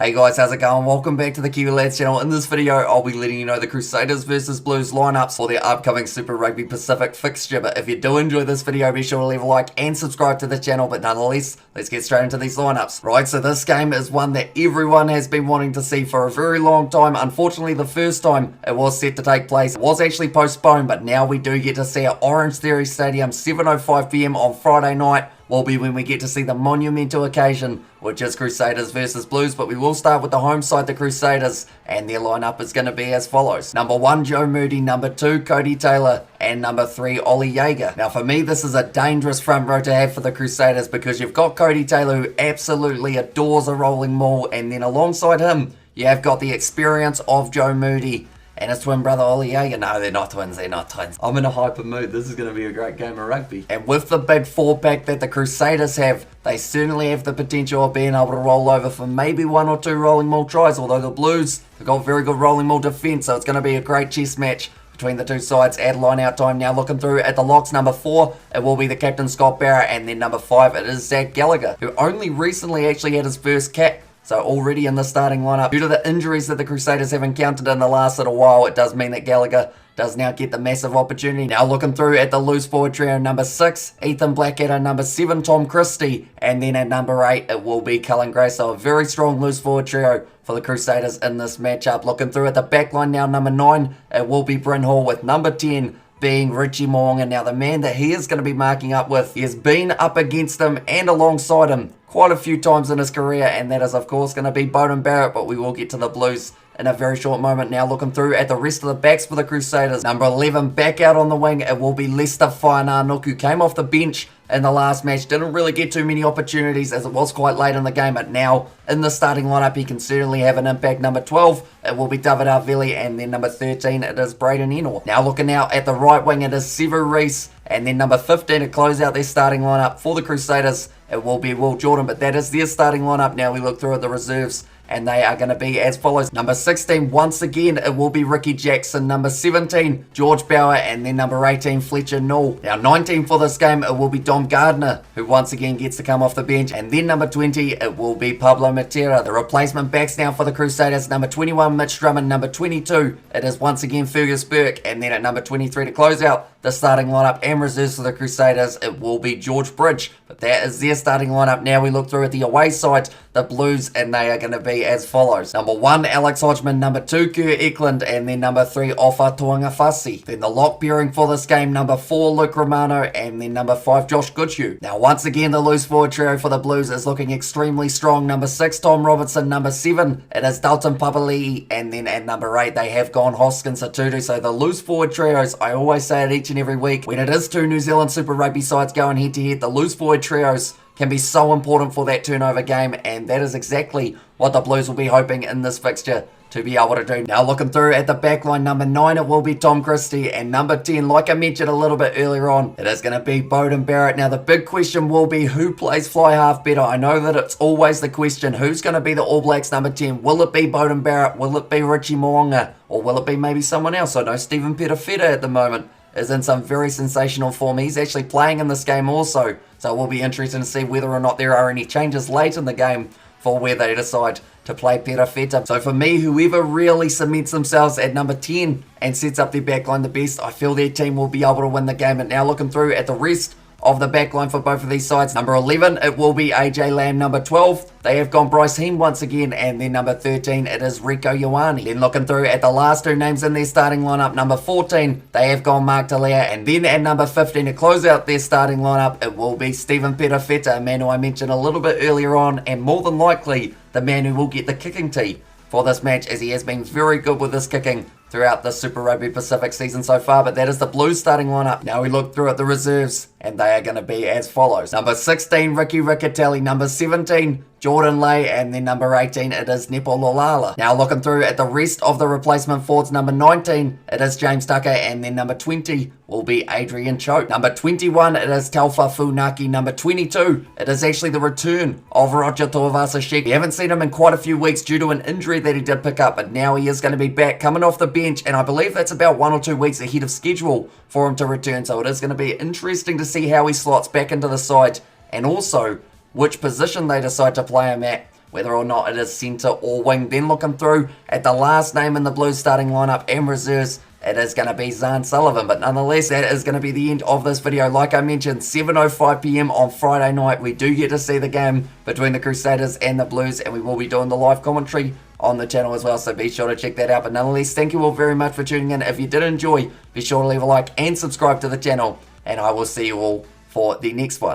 Hey guys, how's it going? Welcome back to the Kiwi Lads channel. In this video, I'll be letting you know the Crusaders versus Blues lineups for their upcoming Super Rugby Pacific fixture. But if you do enjoy this video, be sure to leave a like and subscribe to the channel. But nonetheless, let's get straight into these lineups. Right, so this game is one that everyone has been wanting to see for a very long time. Unfortunately, the first time it was set to take place, it was actually postponed, but now we do get to see it at ORANGETHEORY Stadium, 7:05 PM on Friday night. Will be when we get to see the monumental occasion, which is Crusaders versus Blues. But we will start with the home side, the Crusaders, and their lineup is going to be as follows. Number 1, Joe Moody. Number 2, Cody Taylor. And number 3, Ollie Jaeger. Now for me, this is a dangerous front row to have for the Crusaders, because you've got Cody Taylor, who absolutely adores a rolling maul, and then alongside him, you have got the experience of Joe Moody and his twin brother Ollie Jaeger. No, they're not twins, they're not twins. I'm in a hyper mood. This is going to be a great game of rugby. And with the big 4-pack that the Crusaders have, they certainly have the potential of being able to roll over for maybe 1 or 2 rolling maul tries, although the Blues have got very good rolling maul defence, so it's going to be a great chess match between the two sides at line out time. Now looking through at the locks, number 4, it will be the captain Scott Barrett, and then number 5, it is Zach Gallagher, who only recently actually had his first cap. So already in the starting lineup, due to the injuries that the Crusaders have encountered in the last little while, it does mean that Gallagher does now get the massive opportunity. Now looking through at the loose forward trio, number 6, Ethan Blackadder, number 7, Tom Christie, and then at number 8, it will be Cullen Gray. So a very strong loose forward trio for the Crusaders in this matchup. Looking through at the back line now, number 9, it will be Bryn Hall, with number 10 being Richie Mo'unga. Now the man that he is going to be marking up with, he has been up against him and alongside him quite a few times in his career, and that is of course going to be Beauden Barrett, but we will get to the Blues in a very short moment. Now looking through at the rest of the backs for the Crusaders, number 11 back out on the wing, it will be Lester Whainanuk, who came off the bench in the last match, didn't really get too many opportunities as it was quite late in the game, but now in the starting lineup he can certainly have an impact. Number 12, it will be David Arveli, and then number 13, it is Braden Ennor. Now looking out at the right wing, it is Sever Reese, and then number 15 to close out their starting lineup for the Crusaders, it will be Will Jordan. But that is their starting lineup. Now we look through at the reserves, and they are going to be as follows. Number 16, once again, it will be Ricky Jackson. Number 17, George Bauer, and then number 18, Fletcher Null. Now 19 for this game, it will be Dom Gardner, who once again gets to come off the bench, and then number 20, it will be Pablo Matera. The replacement backs now for the Crusaders, number 21, Mitch Drummond. Number 22, it is once again Fergus Burke, and then at number 23 to close out the starting lineup and reserves for the Crusaders, it will be George Bridge. But that is their starting lineup. Now we look through at the away side, the Blues, and they are going to be as follows. Number 1, Alex Hodgman. Number 2, Kerr Eklund, and then number 3, Ofa Tuangafasi. Then the lock pairing for this game, number 4, Luke Romano, and then number 5, Josh Goodhue. Now once again, the loose forward trio for the Blues is looking extremely strong. Number 6, Tom Robertson. Number 7, it is Dalton Papali'i, and then at number 8, they have gone Hoskins Satutu. So the loose forward trios, I always say it each and every week, when it is 2 New Zealand Super Rugby sides going head to head, the loose forward trios can be so important for that turnover game, and that is exactly what the Blues will be hoping in this fixture to be able to do. Now looking through at the back line, number 9, it will be Tom Christie, and number 10, like I mentioned a little bit earlier on, it is going to be Beauden Barrett. Now the big question will be, who plays fly half better? I know that it's always the question, who's going to be the All Blacks number 10? Will it be Beauden Barrett? Will it be Richie Mo'unga? Or will it be maybe someone else? I know Stephen Petafeta at the moment is in some very sensational form. He's actually playing in this game also, so it will be interesting to see whether or not there are any changes late in the game for where they decide to play Petafeta. So for me, whoever really cements themselves at number 10 and sets up their backline the best, I feel their team will be able to win the game. And now looking through at the rest of the backline for both of these sides, number 11, it will be AJ Lamb. Number 12, they have gone Bryce Heem once again, and then number 13, it is Rico Ioane. Then looking through at the last 2 names in their starting lineup, number 14, they have gone Mark Talia, and then at number 15 to close out their starting lineup, it will be Stephen Petafeta, a man who I mentioned a little bit earlier on, and more than likely the man who will get the kicking tee for this match, as he has been very good with his kicking throughout the Super Rugby Pacific season so far. But that is the Blues starting lineup. Now we look through at the reserves, and they are going to be as follows. Number 16, Ricky Riccatelli. Number 17, Jordan Lay, and then number 18, it is Nepo Lolala. Now looking through at the rest of the replacement forwards, number 19, it is James Tucker, and then number 20 will be Adrian Choate. Number 21, it is Taufa Funaki. Number 22, it is actually the return of Roger Tuivasa-Sheck. We haven't seen him in quite a few weeks due to an injury that he did pick up, but now he is going to be back, coming off the bench, and I believe that's about 1 or 2 weeks ahead of schedule for him to return, so it is going to be interesting to see how he slots back into the side, and also which position they decide to play him at whether or not it is centre or wing. Then looking through at the last name in the Blues starting lineup and reserves, it is going to be Zahn Sullivan. But nonetheless, that is going to be the end of this video. Like I mentioned, 7:05 PM on Friday night, we do get to see the game between the Crusaders and the Blues, and we will be doing the live commentary on the channel as well, so be sure to check that out. But nonetheless, thank you all very much for tuning in. If you did enjoy, be sure to leave a like and subscribe to the channel, and I will see you all for the next one.